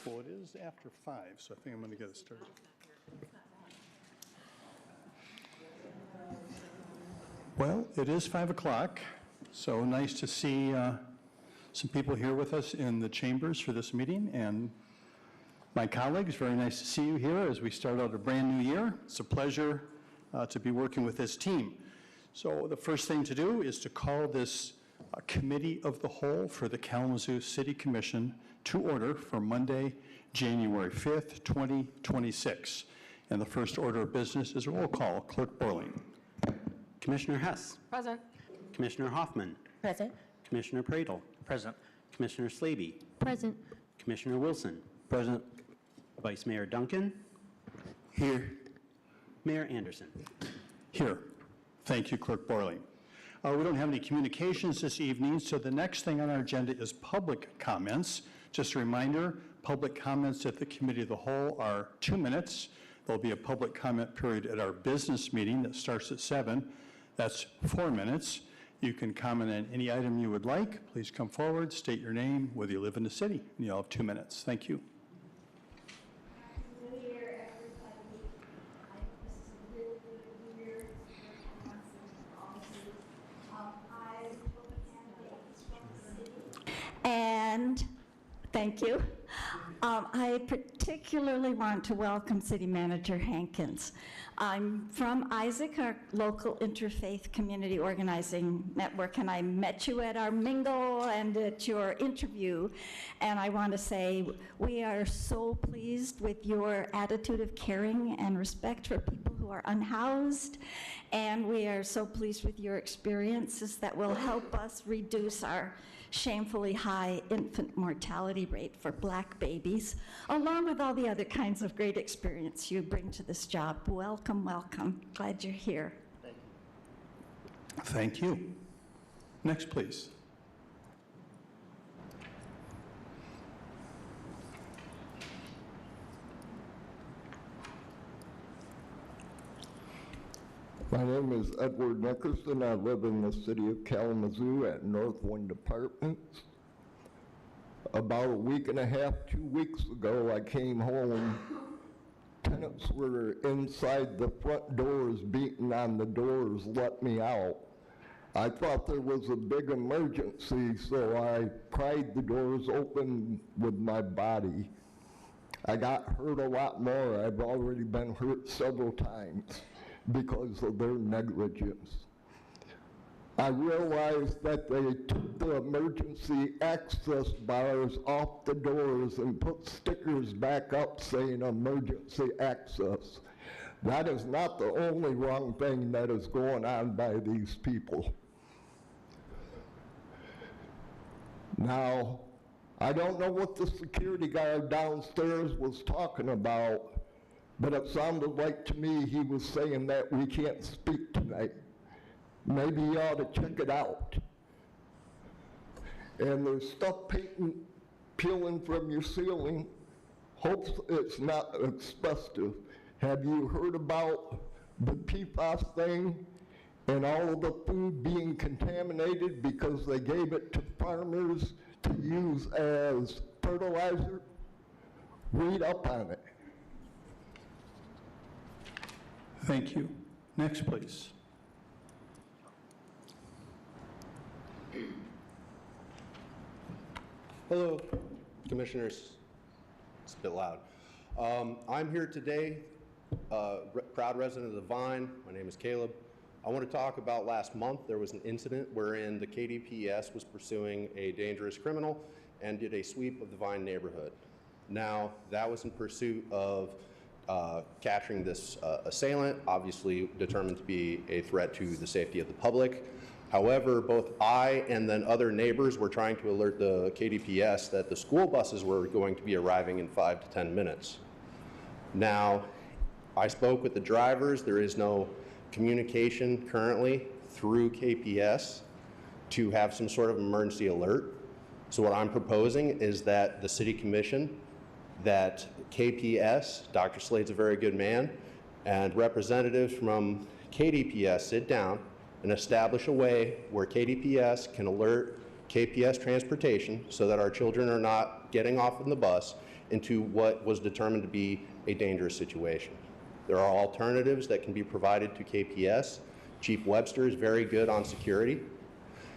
Well, it is after 5, so I think I'm going to get it started. Well, it is 5 o'clock, so nice to see some people here with us in the chambers for this meeting, and my colleagues, very nice to see you here as we start out a brand new year. It's a pleasure to be working with this team. So the first thing to do is to call this Committee of the Whole for the Kalamazoo City Commission to order for Monday, January 5th, 2026. And the first order of business is a roll call. Clerk Borling. Commissioner Hess. Present. Commissioner Hoffman. Present. Commissioner Pradel. Present. Commissioner Slaby. Present. Commissioner Wilson. Present. Vice Mayor Duncan. Here. Mayor Anderson. Here. Thank you, Clerk Borling. We don't have any communications this evening, so the next thing on our agenda is public comments. Just a reminder, public comments at the Committee of the Whole are 2 minutes. There'll be a public comment period at our business meeting that starts at 7. That's 4 minutes. You can comment on any item you would like. Please come forward, state your name, whether you live in the city, and you'll have 2 minutes. Thank you. And thank you. I particularly want to welcome City Manager Hankins. I'm from Isaac, our local interfaith community organizing network, and I met you at our mingle and at your interview. And I want to say we are so pleased with your attitude of caring and respect for people who are unhoused. And we are so pleased with your experiences that will help us reduce our shamefully high infant mortality rate for Black babies, along with all the other kinds of great experience you bring to this job. Welcome, welcome. Glad you're here. Thank you. Next, please. My name is Edward Nickerson. I live in the city of Kalamazoo at Northwind Apartments. About a week and a half, 2 weeks ago, I came home. Tenants were inside the front doors, beating on the doors, let me out. I thought there was a big emergency, so I pried the doors open with my body. I got hurt a lot more. I've already been hurt several times because of their negligence. I realized that they took the emergency access bars off the doors and put stickers back up saying emergency access. That is not the only wrong thing that is going on by these people. Now, I don't know what the security guard downstairs was talking about, but it sounded like to me he was saying that we can't speak tonight. Maybe you ought to check it out. And there's stuff peeling from your ceiling. Hopes it's not asbestos. Have you heard about the PFAS thing and all of the food being contaminated because they gave it to farmers to use as fertilizer? Read up on it. Thank you. Next, please. Hello, Commissioners. It's a bit loud. I'm here today, proud resident of the Vine. My name is Caleb. I want to talk about last month. There was an incident wherein the KDPS was pursuing a dangerous criminal and did a sweep of the Vine neighborhood. Now, that was in pursuit of capturing this assailant, obviously determined to be a threat to the safety of the public. However, both I and then other neighbors were trying to alert the KDPS that the school buses were going to be arriving in 5 to 10 minutes. Now, I spoke with the drivers. There is no communication currently through KPS to have some sort of emergency alert. So what I'm proposing is that the City Commission, that KPS, Dr. Slade's a very good man, and representatives from KDPS sit down and establish a way where KDPS can alert KPS transportation so that our children are not getting off on the bus into what was determined to be a dangerous situation. There are alternatives that can be provided to KPS. Chief Webster is very good on security.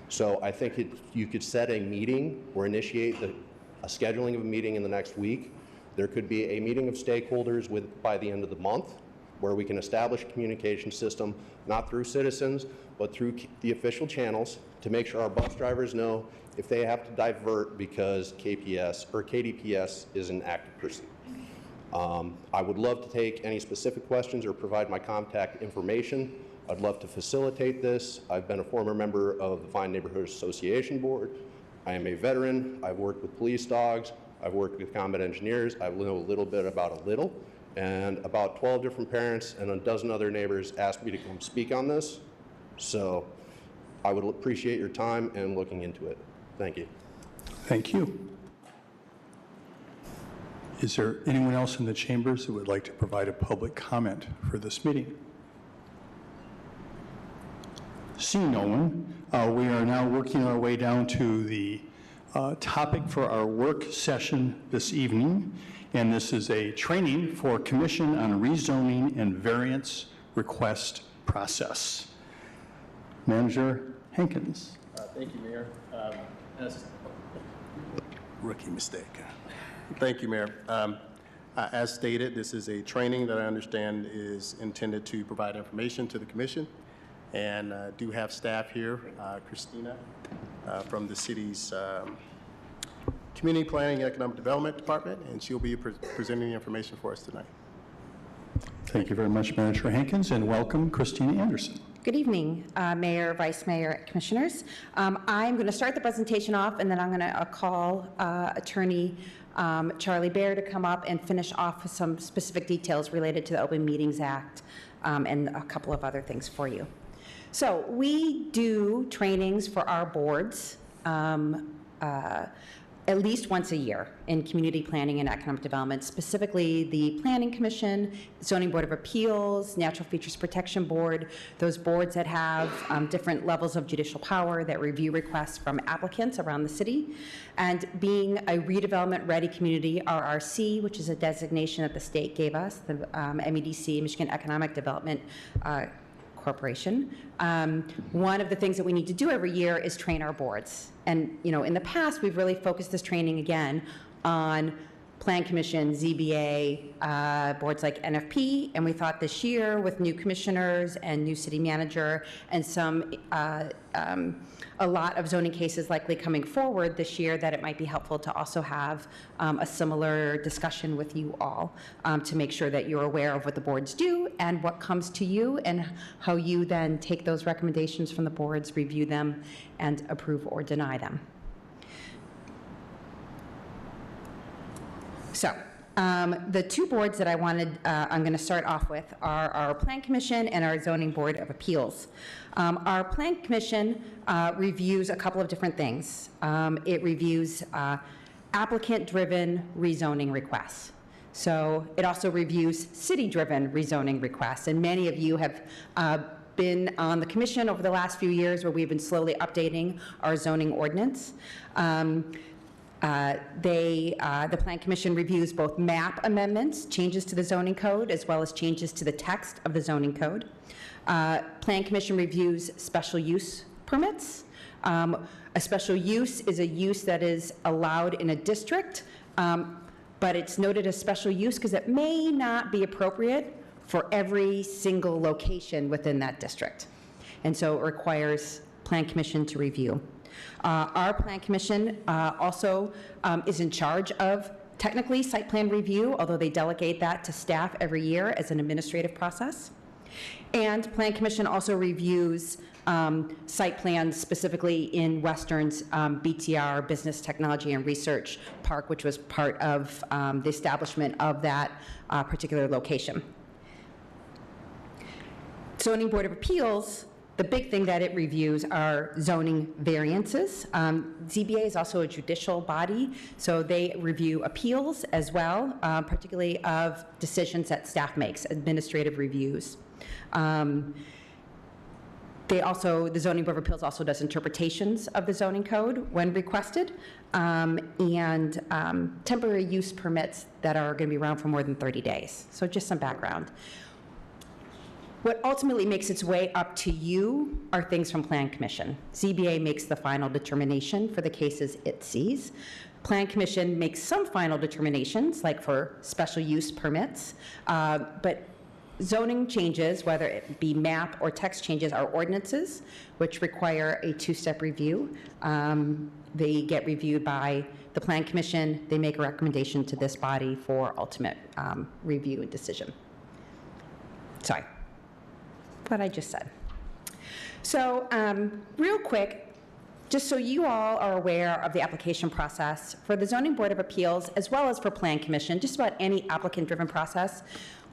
So I think you could set a meeting or initiate a scheduling of a meeting in the next week. There could be a meeting of stakeholders by the end of the month where we can establish a communication system, not through citizens, but through the official channels to make sure our bus drivers know if they have to divert because KPS or KDPS is in active pursuit. I would love to take any specific questions or provide my contact information. I'd love to facilitate this. I've been a former member of the Vine Neighborhood Association Board. I am a veteran. I've worked with police dogs. I've worked with combat engineers. I know a little bit about a little. And about 12 different parents and a dozen other neighbors asked me to come speak on this. So I would appreciate your time and looking into it. Thank you. Thank you. Is there anyone else in the chambers that would like to provide a public comment for this meeting? Seeing no one, we are now working our way down to the topic for our work session this evening, and this is a training for Commission on Rezoning and Variance Request Process. Manager Hankins. Thank you, Mayor. Rookie mistake. Thank you, Mayor. As stated, this is a training that I understand is intended to provide information to the Commission, and do have staff here, Christina from the city's Community Planning and Economic Development Department, and she'll be presenting the information for us tonight. Thank you very much, Manager Hankins, and welcome, Christina Anderson. Good evening, Mayor, Vice Mayor, Commissioners. I'm going to start the presentation off, and then I'm going to call Attorney Charlie Baer to come up and finish off with some specific details related to the Open Meetings Act and a couple of other things for you. So we do trainings for our boards at least once a year in community planning and economic development, specifically the Planning Commission, Zoning Board of Appeals, Natural Features Protection Board, those boards that have different levels of judicial power that review requests from applicants around the city. And being a redevelopment ready community, RRC, which is a designation that the state gave us, the MEDC, Michigan Economic Development Corporation. One of the things that we need to do every year is train our boards. And, you know, in the past, we've really focused this training again on Plan Commission, ZBA, boards like NFP, and we thought this year with new commissioners and new city manager and some a lot of zoning cases likely coming forward this year that it might be helpful to also have a similar discussion with you all to make sure that you're aware of what the boards do and what comes to you and how you then take those recommendations from the boards, review them, and approve or deny them. So the two boards that I wanted, I'm going to start off with are our Plan Commission and our Zoning Board of Appeals. Our Plan Commission reviews a couple of different things. It reviews applicant-driven rezoning requests. So it also reviews city-driven rezoning requests, and many of you have been on the commission over the last few years where we've been slowly updating our zoning ordinance. The Plan Commission reviews both map amendments, changes to the zoning code, as well as changes to the text of the zoning code. Plan Commission reviews special use permits. A special use is a use that is allowed in a district, but it's noted as special use because it may not be appropriate for every single location within that district. And so it requires Plan Commission to review. Our Plan Commission also is in charge of technically site plan review, although they delegate that to staff every year as an administrative process. And Plan Commission also reviews site plans specifically in Western's BTR, Business Technology and Research Park, which was part of the establishment of that particular location. Zoning Board of Appeals, the big thing that it reviews are zoning variances. ZBA is also a judicial body, so they review appeals as well, particularly of decisions that staff makes, administrative reviews. The Zoning Board of Appeals also does interpretations of the zoning code when requested, and temporary use permits that are going to be around for more than 30 days. So just some background. What ultimately makes its way up to you are things from Plan Commission. ZBA makes the final determination for the cases it sees. Plan Commission makes some final determinations, like for special use permits, but zoning changes, whether it be map or text changes, are ordinances, which require a two-step review. They get reviewed by the Plan Commission. They make a recommendation to this body for ultimate review and decision. Sorry, what I just said. So real quick, just so you all are aware of the application process for the Zoning Board of Appeals, as well as for Plan Commission, just about any applicant-driven process,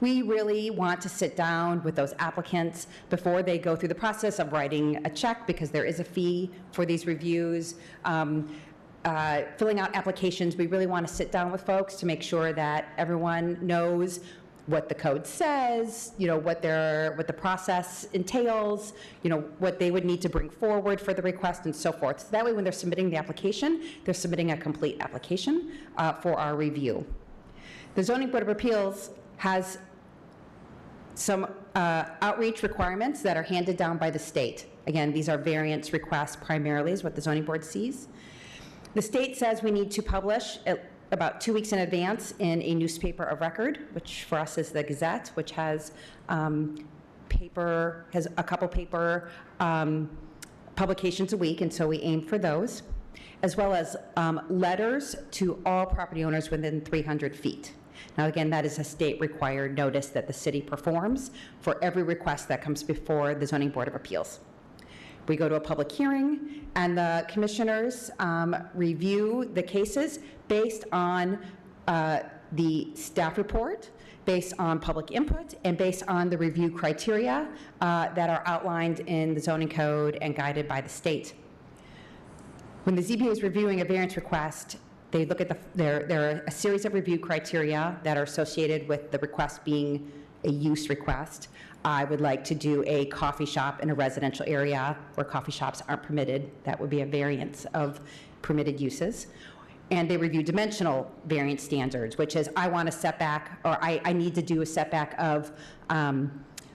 we really want to sit down with those applicants before they go through the process of writing a check, because there is a fee for these reviews. Filling out applications, we really want to sit down with folks to make sure that everyone knows what the code says, what the process entails, what they would need to bring forward for the request and so forth. So that way when they're submitting the application, they're submitting a complete application for our review. The Zoning Board of Appeals has some outreach requirements that are handed down by the state. Again, these are variance requests primarily is what the Zoning Board sees. The state says we need to publish about 2 weeks in advance in a newspaper of record, which for us is the Gazette, which has a couple paper publications a week, and so we aim for those, as well as letters to all property owners within 300 feet. Now, again, that is a state-required notice that the city performs for every request that comes before the Zoning Board of Appeals. We go to a public hearing, and the commissioners review the cases based on the staff report, based on public input, and based on the review criteria that are outlined in the zoning code and guided by the state. When the ZBA is reviewing a variance request, they look at there are a series of review criteria that are associated with the request being a use request. I would like to do a coffee shop in a residential area where coffee shops aren't permitted. That would be a variance of permitted uses. And they review dimensional variance standards, which is I want a setback, or I need to do a setback of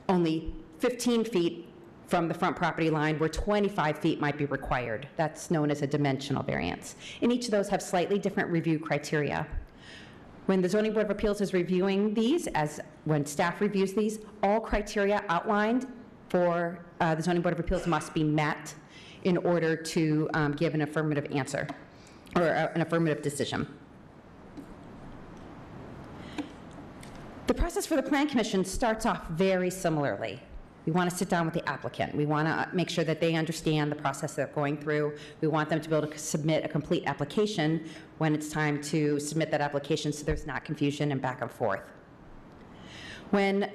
only 15 feet from the front property line, where 25 feet might be required. That's known as a dimensional variance. And each of those have slightly different review criteria. When the Zoning Board of Appeals is reviewing these, when staff reviews these, all criteria outlined for the Zoning Board of Appeals must be met in order to give an affirmative answer or an affirmative decision. The process for the Plan Commission starts off very similarly. We want to sit down with the applicant. We want to make sure that they understand the process they're going through. We want them to be able to submit a complete application when it's time to submit that application, so there's not confusion and back and forth. When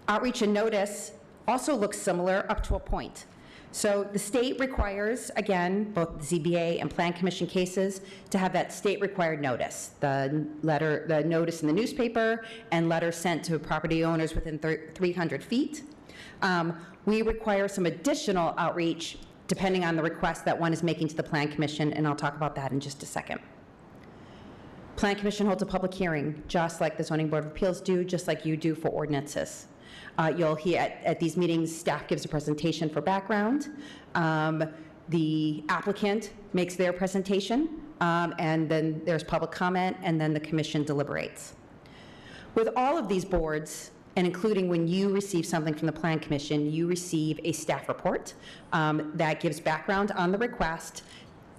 outreach and notice also looks similar up to a point. So the state requires, again, both the ZBA and Plan Commission cases to have that state-required notice, the notice in the newspaper, and letters sent to property owners within 300 feet. We require some additional outreach depending on the request that one is making to the Plan Commission, and I'll talk about that in just a second. Plan Commission holds a public hearing, just like the Zoning Board of Appeals do, just like you do for ordinances. You'll hear at these meetings, staff gives a presentation for background. The applicant makes their presentation, and then there's public comment, and then the commission deliberates. With all of these boards, and including when you receive something from the Plan Commission, you receive a staff report that gives background on the request,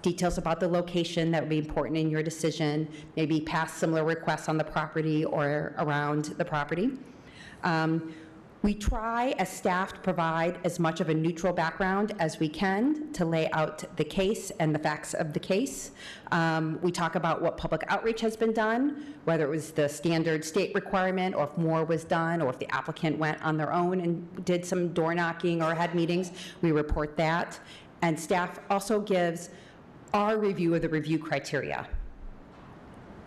details about the location that would be important in your decision, maybe past similar requests on the property or around the property. We try as staff to provide as much of a neutral background as we can to lay out the case and the facts of the case. We talk about what public outreach has been done, whether it was the standard state requirement, or if more was done, or if the applicant went on their own and did some door knocking or had meetings, we report that. And staff also gives our review of the review criteria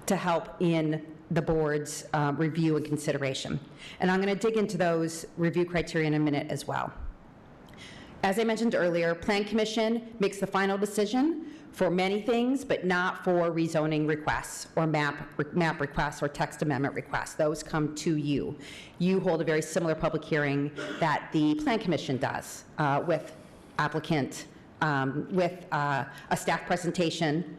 to help in the board's review and consideration. And I'm going to dig into those review criteria in a minute as well. As I mentioned earlier, Plan Commission makes the final decision for many things, but not for rezoning requests or map requests or text amendment requests. Those come to you. You hold a very similar public hearing that the Plan Commission does with applicant, with a staff presentation,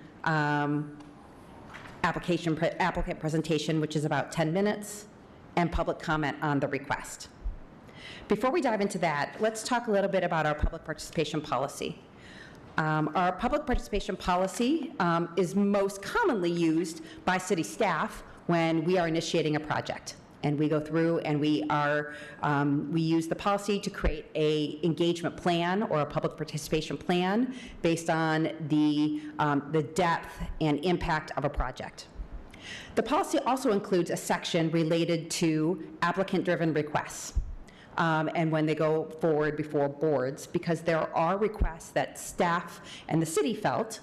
applicant presentation, which is about 10 minutes, and public comment on the request. Before we dive into that, let's talk a little bit about our public participation policy. Our public participation policy is most commonly used by city staff when we are initiating a project. And we go through and we use the policy to create a engagement plan or a public participation plan based on the depth and impact of a project. The policy also includes a section related to applicant-driven requests. And when they go forward before boards, because there are requests that staff and the city felt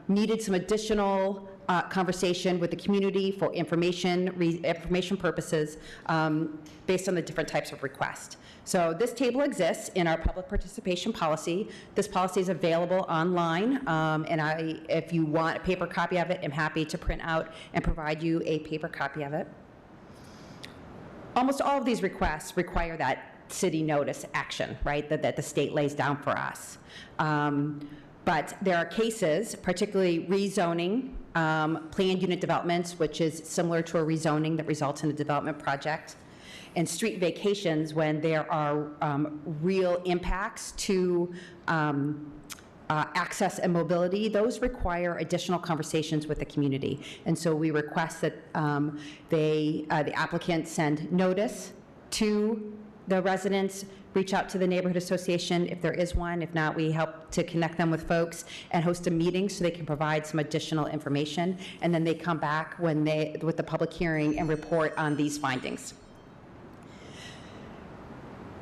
needed some additional conversation with the community for information purposes based on the different types of requests. So this table exists in our public participation policy. This policy is available online, and if you want a paper copy of it, I'm happy to print out and provide you a paper copy of it. Almost all of these requests require that city notice action, right, that the state lays down for us. But there are cases, particularly rezoning, planned unit developments, which is similar to a rezoning that results in a development project, and street vacations when there are real impacts to access and mobility. Those require additional conversations with the community. And so we request that the applicant send notice to the residents, reach out to the neighborhood association if there is one. If not, we help to connect them with folks and host a meeting so they can provide some additional information. And then they come back with the public hearing and report on these findings.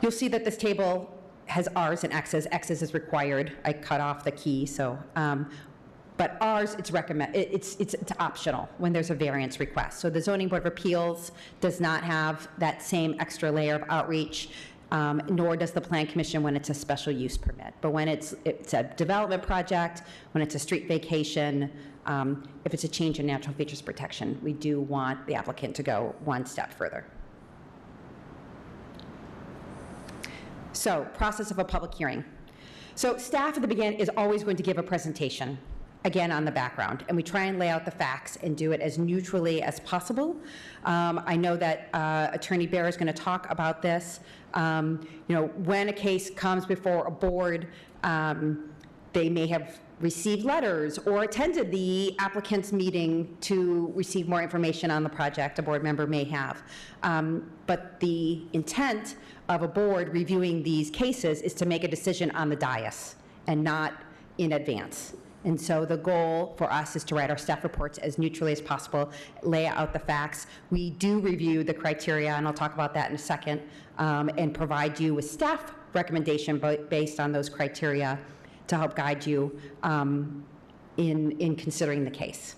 You'll see that this table has R's and X's. X's is required. I cut off the key, so, but R's, it's optional when there's a variance request. So the Zoning Board of Appeals does not have that same extra layer of outreach, nor does the Plan Commission when it's a special use permit. But when it's a development project, when it's a street vacation, if it's a change in natural features protection, we do want the applicant to go one step further. So, process of a public hearing. So staff at the beginning is always going to give a presentation, again, on the background, and we try and lay out the facts and do it as neutrally as possible. I know that Attorney Bear is going to talk about this. When a case comes before a board, they may have received letters or attended the applicant's meeting to receive more information on the project. A board member may have. But the intent of a board reviewing these cases is to make a decision on the dais and not in advance. And so the goal for us is to write our staff reports as neutrally as possible, lay out the facts. We do review the criteria, and I'll talk about that in a second, and provide you with staff recommendation based on those criteria to help guide you in considering the case.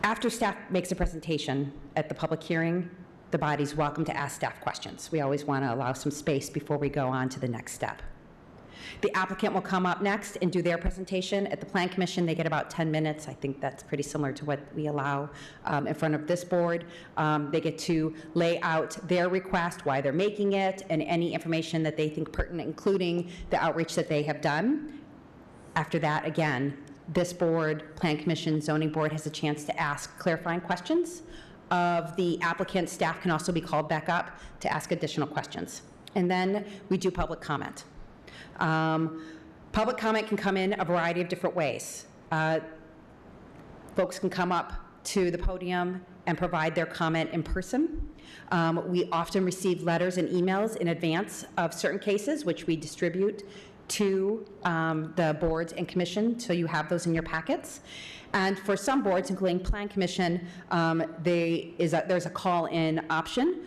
After staff makes a presentation at the public hearing, the body's welcome to ask staff questions. We always want to allow some space before we go on to the next step. The applicant will come up next and do their presentation. At the Plan Commission, they get about 10 minutes. I think that's pretty similar to what we allow in front of this board. They get to lay out their request, why they're making it, and any information that they think pertinent, including the outreach that they have done. After that, again, this board, Plan Commission, Zoning Board, has a chance to ask clarifying questions of the applicant. Staff can also be called back up to ask additional questions. And then we do public comment. Public comment can come in a variety of different ways. Folks can come up to the podium and provide their comment in person. We often receive letters and emails in advance of certain cases, which we distribute to the boards and commission, so you have those in your packets. And for some boards, including Plan Commission, there's a call-in option,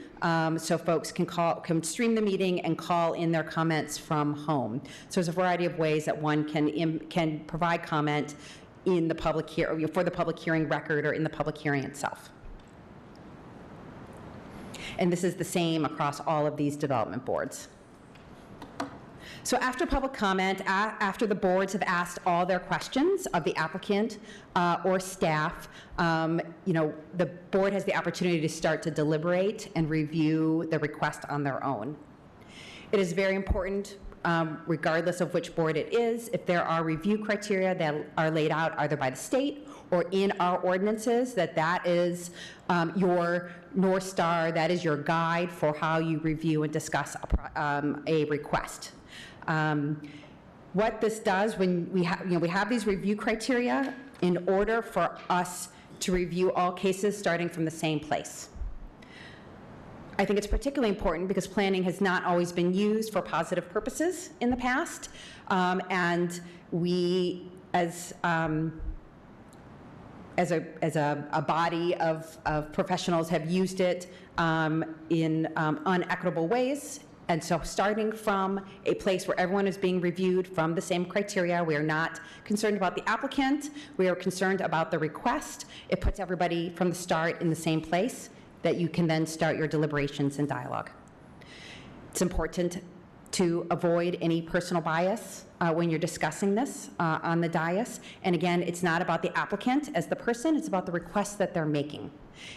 so folks can stream the meeting and call in their comments from home. So there's a variety of ways that one can provide comment in the public for the public hearing record or in the public hearing itself. And this is the same across all of these development boards. So after public comment, after the boards have asked all their questions of the applicant or staff, the board has the opportunity to start to deliberate and review the request on their own. It is very important, regardless of which board it is, if there are review criteria that are laid out either by the state or in our ordinances, that is your North Star, that is your guide for how you review and discuss a request. What this does when we have these review criteria in order for us to review all cases starting from the same place. I think it's particularly important because planning has not always been used for positive purposes in the past, and we, as a body of professionals, have used it in unequitable ways. And so starting from a place where everyone is being reviewed from the same criteria, we are not concerned about the applicant, we are concerned about the request. It puts everybody from the start in the same place that you can then start your deliberations and dialogue. It's important to avoid any personal bias when you're discussing this on the dais. And again, it's not about the applicant as the person, it's about the request that they're making.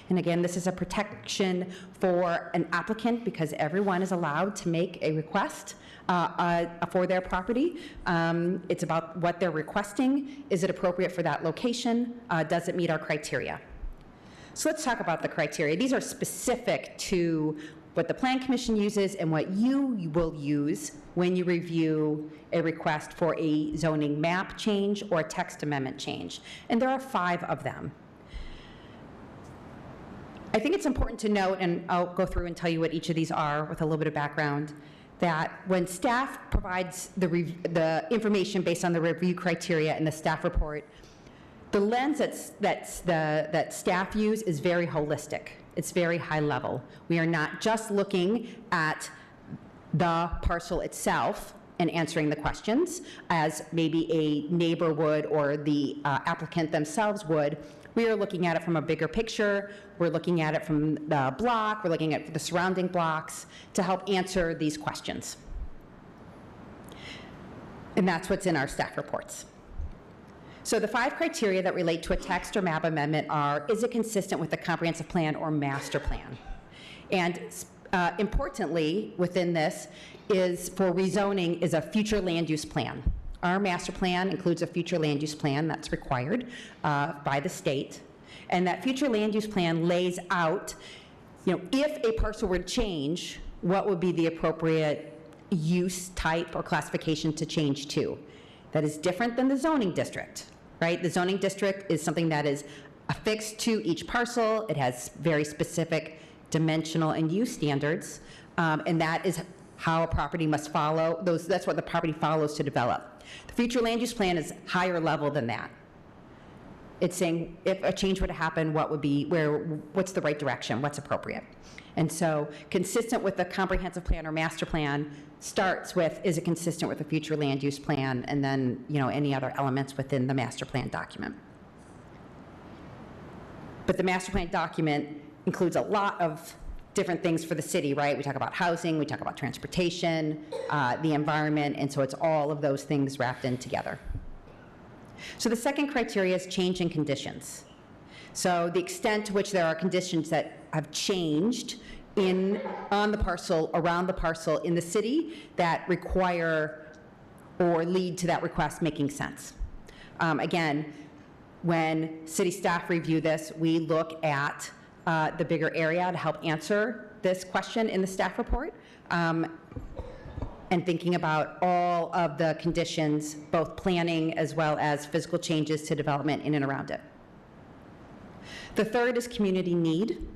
And again, this is a protection for an applicant because everyone is allowed to make a request for their property. It's about what they're requesting. Is it appropriate for that location? Does it meet our criteria? So let's talk about the criteria. These are specific to what the Plan Commission uses and what you will use when you review a request for a zoning map change or a text amendment change. And there are 5 of them. I think it's important to note, and I'll go through and tell you what each of these are with a little bit of background, that when staff provides the information based on the review criteria in the staff report, the lens that staff use is very holistic. It's very high level. We are not just looking at the parcel itself and answering the questions as maybe a neighbor would or the applicant themselves would. We are looking at it from a bigger picture. We're looking at it from the block. We're looking at the surrounding blocks to help answer these questions. And that's what's in our staff reports. So the 5 criteria that relate to a text or map amendment are, is it consistent with the comprehensive plan or master plan? And importantly, within this is for rezoning is a future land use plan. Our master plan includes a future land use plan that's required by the state. And that future land use plan lays out, if a parcel were to change, what would be the appropriate use type or classification to change to. That is different than the zoning district, right? The zoning district is something that is affixed to each parcel. It has very specific dimensional and use standards, and that is how a property must follow. That's what the property follows to develop. The future land use plan is higher level than that. It's saying if a change were to happen, what's the right direction, what's appropriate. And so consistent with the comprehensive plan or master plan starts with, is it consistent with the future land use plan, and then any other elements within the master plan document. But the master plan document includes a lot of different things for the city, right? We talk about housing, we talk about transportation, the environment, and so it's all of those things wrapped in together. So the second criteria is change in conditions. So the extent to which there are conditions that have changed on the parcel, around the parcel in the city that require or lead to that request making sense. Again, when city staff review this, we look at the bigger area to help answer this question in the staff report, and thinking about all of the conditions, both planning as well as physical changes to development in and around it. The third is community need,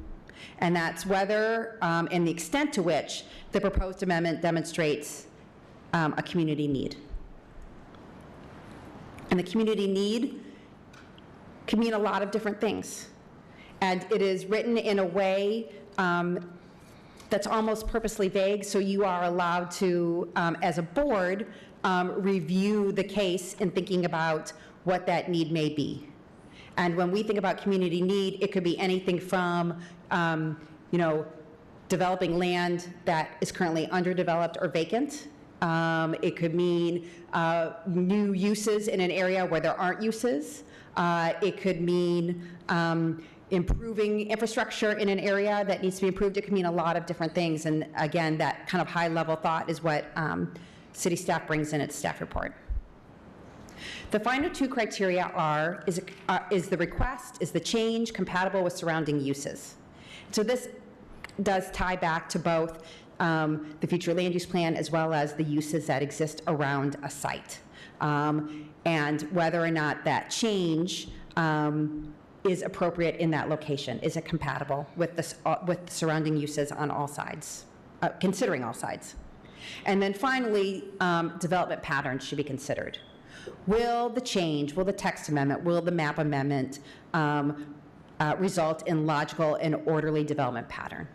and that's whether and the extent to which the proposed amendment demonstrates a community need. And the community need can mean a lot of different things. And it is written in a way that's almost purposely vague, so you are allowed to, as a board, review the case in thinking about what that need may be. And when we think about community need, it could be anything from, developing land that is currently underdeveloped or vacant. It could mean new uses in an area where there aren't uses. It could mean improving infrastructure in an area that needs to be improved. It could mean a lot of different things. And again, that kind of high-level thought is what city staff brings in its staff report. The final two criteria are, is the request, is the change compatible with surrounding uses? So this does tie back to both the future land use plan as well as the uses that exist around a site. And whether or not that change is appropriate in that location. Is it compatible with the surrounding uses on all sides, considering all sides? And then finally, development patterns should be considered. Will the change, will the text amendment, will the map amendment result in logical and orderly development pattern?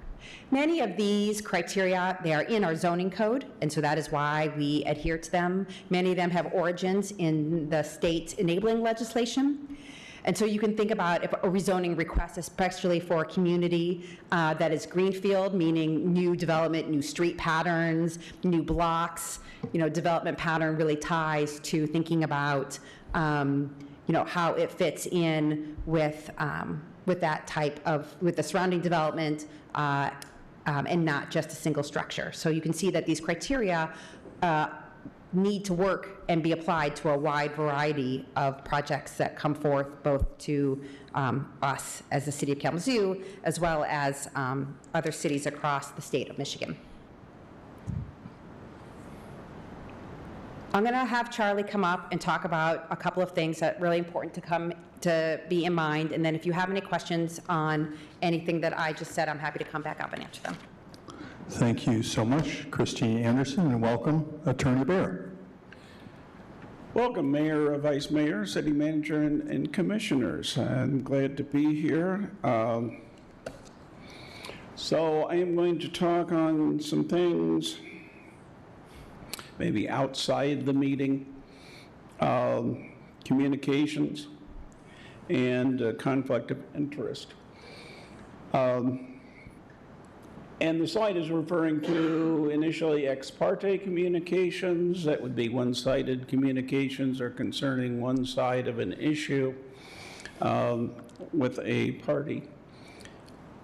Many of these criteria, they are in our zoning code, and so that is why we adhere to them. Many of them have origins in the state's enabling legislation. And so you can think about if a rezoning request, especially for a community that is greenfield, meaning new development, new street patterns, new blocks, development pattern really ties to thinking about, how it fits in with that type of, with the surrounding development and not just a single structure. So you can see that these criteria need to work and be applied to a wide variety of projects that come forth, both to us as the city of Kalamazoo, as well as other cities across the state of Michigan. I'm going to have Charlie come up and talk about a couple of things that are really important to be in mind, and then if you have any questions on anything that I just said, I'm happy to come back up and answer them. Thank you so much, Christy Anderson, and welcome, Attorney Bear. Welcome, Mayor, Vice Mayor, City Manager, and Commissioners. I'm glad to be here. So I am going to talk on some things maybe outside the meeting, communications, and conflict of interest. And the slide is referring to initially ex parte communications. That would be one-sided communications or concerning one side of an issue with a party.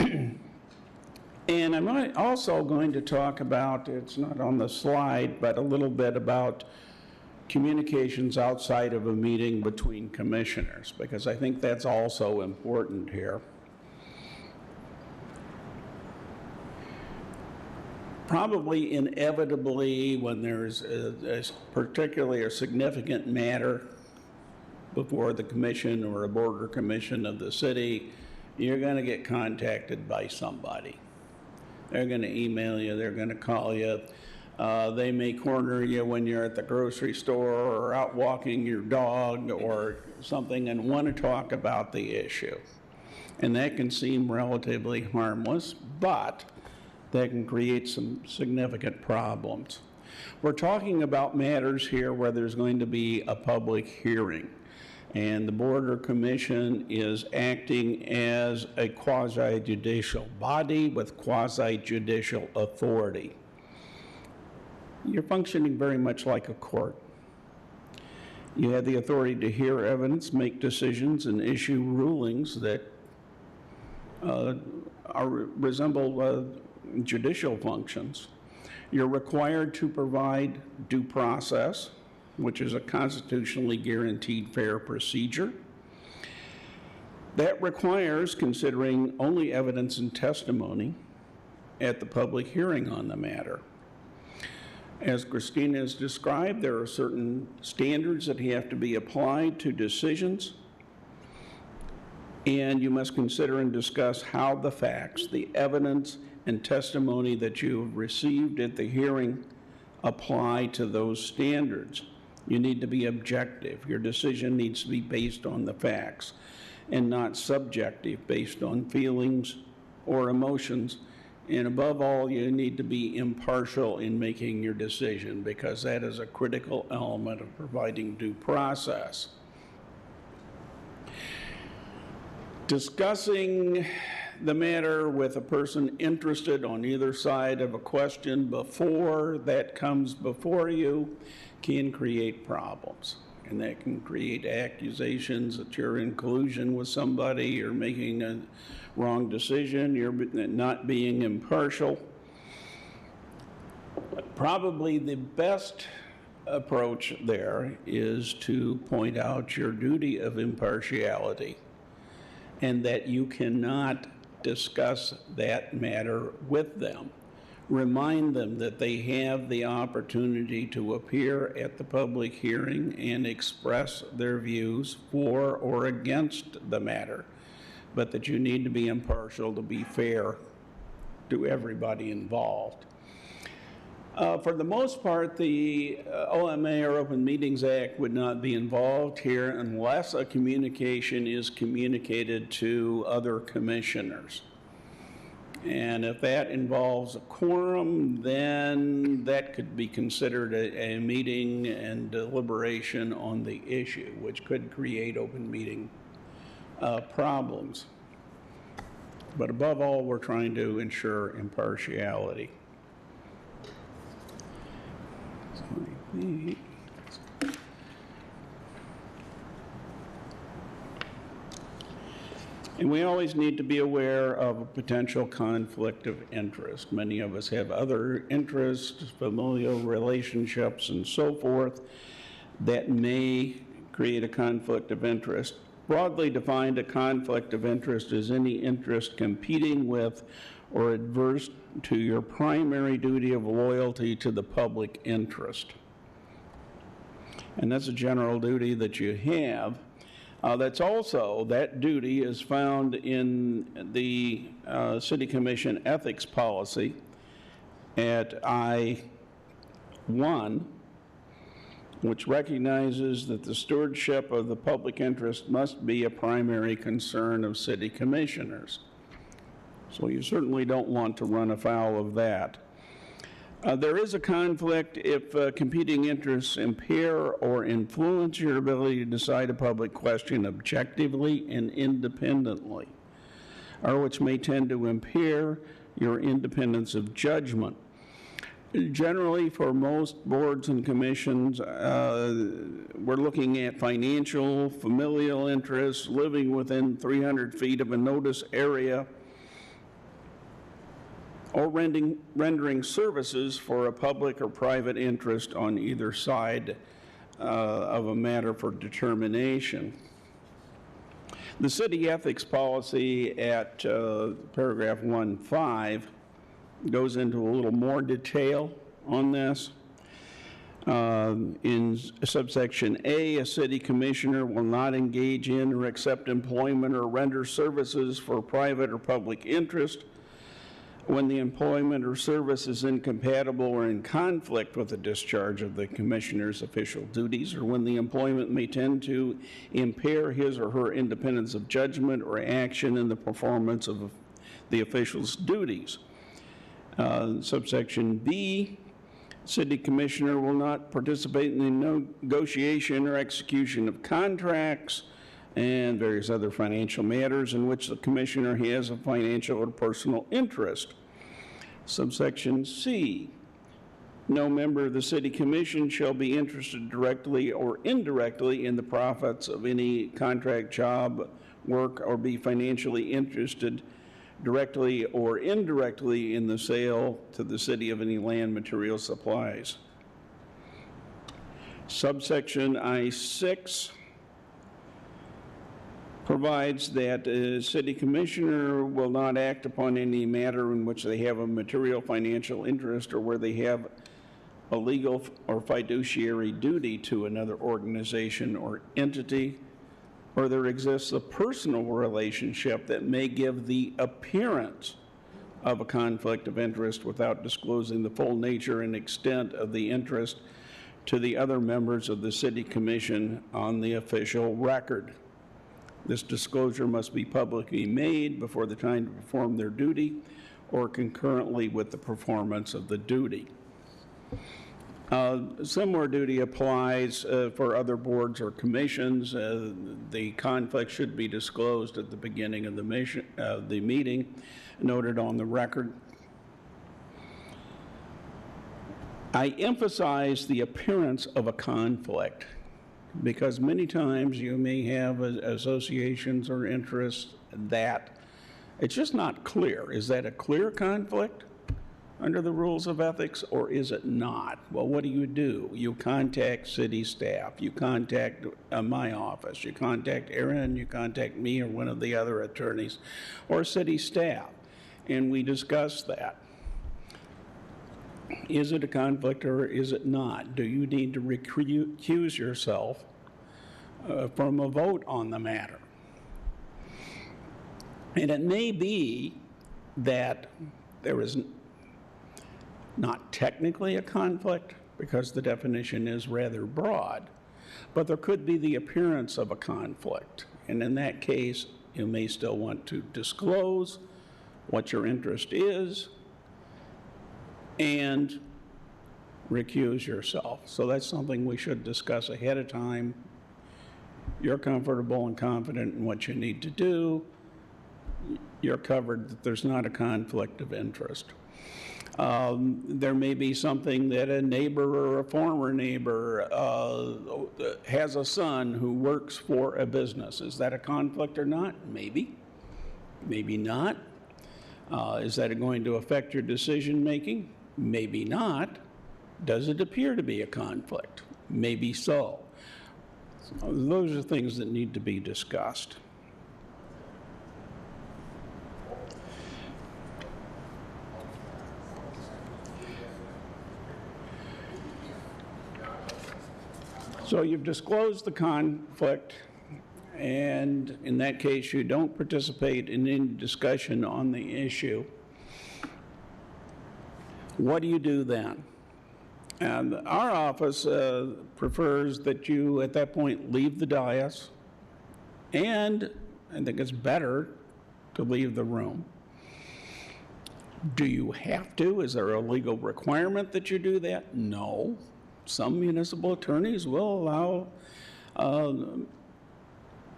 And I'm also going to talk about, it's not on the slide, but a little bit about communications outside of a meeting between commissioners, because I think that's also important here. Probably inevitably, when there's particularly a significant matter before the commission or a board or commission of the city, you're going to get contacted by somebody. They're going to email you, they're going to call you. They may corner you when you're at the grocery store or out walking your dog or something and want to talk about the issue. And that can seem relatively harmless, but that can create some significant problems. We're talking about matters here where there's going to be a public hearing, and the board or commission is acting as a quasi-judicial body with quasi-judicial authority. You're functioning very much like a court. You have the authority to hear evidence, make decisions, and issue rulings that resemble judicial functions. You're required to provide due process, which is a constitutionally guaranteed fair procedure. That requires considering only evidence and testimony at the public hearing on the matter. As Christina has described, there are certain standards that have to be applied to decisions, and you must consider and discuss how the facts, the evidence, and testimony that you have received at the hearing apply to those standards. You need to be objective. Your decision needs to be based on the facts and not subjective, based on feelings or emotions. And above all, you need to be impartial in making your decision, because that is a critical element of providing due process. Discussing the matter with a person interested on either side of a question before that comes before you can create problems. And that can create accusations that you're in collusion with somebody, you're making a wrong decision, you're not being impartial. Probably the best approach there is to point out your duty of impartiality and that you cannot discuss that matter with them. Remind them that they have the opportunity to appear at the public hearing and express their views for or against the matter, but that you need to be impartial to be fair to everybody involved. For the most part, the OMA, or Open Meetings Act, would not be involved here unless a communication is communicated to other commissioners. And if that involves a quorum, then that could be considered a meeting and deliberation on the issue, which could create open meeting problems. But above all, we're trying to ensure impartiality. And we always need to be aware of a potential conflict of interest. Many of us have other interests, familial relationships, and so forth, that may create a conflict of interest. Broadly defined, a conflict of interest is any interest competing with or adverse to your primary duty of loyalty to the public interest. And that's a general duty that you have. That's also, that duty is found in the City Commission ethics policy at I-1, which recognizes that the stewardship of the public interest must be a primary concern of city commissioners. So you certainly don't want to run afoul of that. There is a conflict if competing interests impair or influence your ability to decide a public question objectively and independently, or which may tend to impair your independence of judgment. Generally, for most boards and commissions, we're looking at financial, familial interests, living within 300 feet of a notice area, or rendering services for a public or private interest on either side of a matter for determination. The city ethics policy at paragraph 1.5 goes into a little more detail on this. In subsection A, a city commissioner will not engage in or accept employment or render services for private or public interest when the employment or service is incompatible or in conflict with the discharge of the commissioner's official duties, or when the employment may tend to impair his or her independence of judgment or action in the performance of the official's duties. Subsection B, city commissioner will not participate in the negotiation or execution of contracts and various other financial matters in which the commissioner has a financial or personal interest. Subsection C, no member of the city commission shall be interested directly or indirectly in the profits of any contract, job, work, or be financially interested directly or indirectly in the sale to the city of any land, material, supplies. Subsection I-6 provides that a city commissioner will not act upon any matter in which they have a material financial interest or where they have a legal or fiduciary duty to another organization or entity, or there exists a personal relationship that may give the appearance of a conflict of interest without disclosing the full nature and extent of the interest to the other members of the city commission on the official record. This disclosure must be publicly made before the time to perform their duty or concurrently with the performance of the duty. Similar duty applies for other boards or commissions. The conflict should be disclosed at the beginning of the meeting, noted on the record. I emphasize the appearance of a conflict because many times you may have associations or interests that it's just not clear. Is that a clear conflict under the rules of ethics, or is it not? Well, what do? You contact city staff, you contact my office, you contact Aaron, you contact me or one of the other attorneys, or city staff, and we discuss that. Is it a conflict or is it not? Do you need to recuse yourself from a vote on the matter? And it may be that there is not technically a conflict, because the definition is rather broad, but there could be the appearance of a conflict. And in that case, you may still want to disclose what your interest is and recuse yourself. So that's something we should discuss ahead of time. You're comfortable and confident in what you need to do. You're covered that there's not a conflict of interest. There may be something that a neighbor or a former neighbor has a son who works for a business. Is that a conflict or not? Maybe. Maybe not. Is that going to affect your decision making? Maybe not. Does it appear to be a conflict? Maybe so. Those are things that need to be discussed. So you've disclosed the conflict, and in that case, you don't participate in any discussion on the issue. What do you do then? And our office prefers that you, at that point, leave the dais, and I think it's better to leave the room. Do you have to? Is there a legal requirement that you do that? No. Some municipal attorneys will allow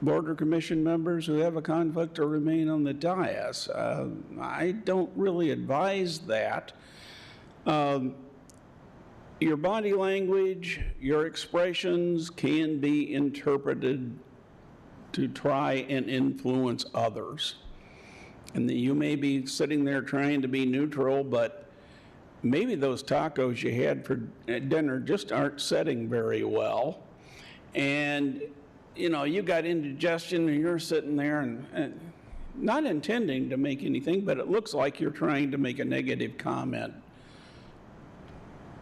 board or commission members who have a conflict to remain on the dais. I don't really advise that. Your body language, your expressions can be interpreted to try and influence others. And you may be sitting there trying to be neutral, but maybe those tacos you had for dinner just aren't setting very well. And, you know, you got indigestion and you're sitting there and not intending to make anything, but it looks like you're trying to make a negative comment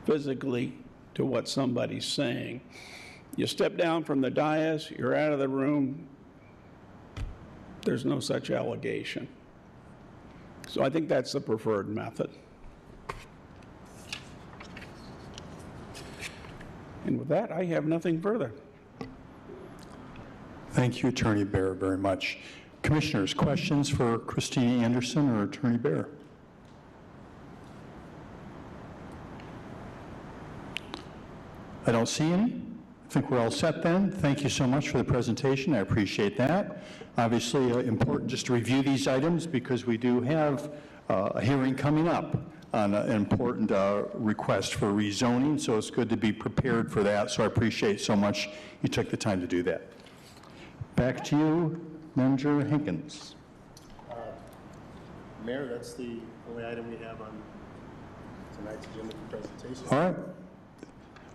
physically to what somebody's saying. You step down from the dais, you're out of the room, there's no such allegation. So I think that's the preferred method. And with that, I have nothing further. Thank you, Attorney Bear, very much. Commissioners, questions for Christina Anderson or Attorney Bear? I don't see any. I think we're all set then. Thank you so much for the presentation. I appreciate that. Obviously, important just to review these items because we do have a hearing coming up on an important request for rezoning, so it's good to be prepared for that. So I appreciate so much you took the time to do that. Back to you, Manager Hankins. Mayor, that's the only item we have on tonight's agenda for presentation. All right.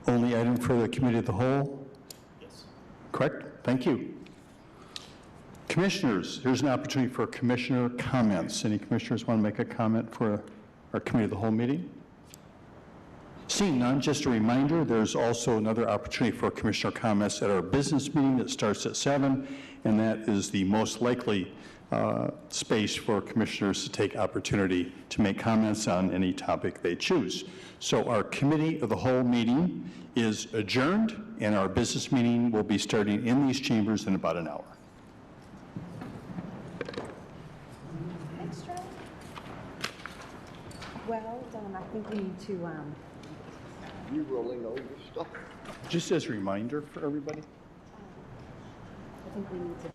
Only item for the Committee of the Whole? Yes. Correct? Thank you. Commissioners, here's an opportunity for commissioner comments. Any commissioners want to make a comment for our Committee of the Whole meeting? Seeing none, just a reminder, there's also another opportunity for commissioner comments at our business meeting that starts at 7, and that is the most likely space for commissioners to take opportunity to make comments on any topic they choose. So our Committee of the Whole meeting is adjourned, and our business meeting will be starting in these chambers in about an hour. Well, I think we need to You really know your stuff. Just as a reminder for everybody, I think we need to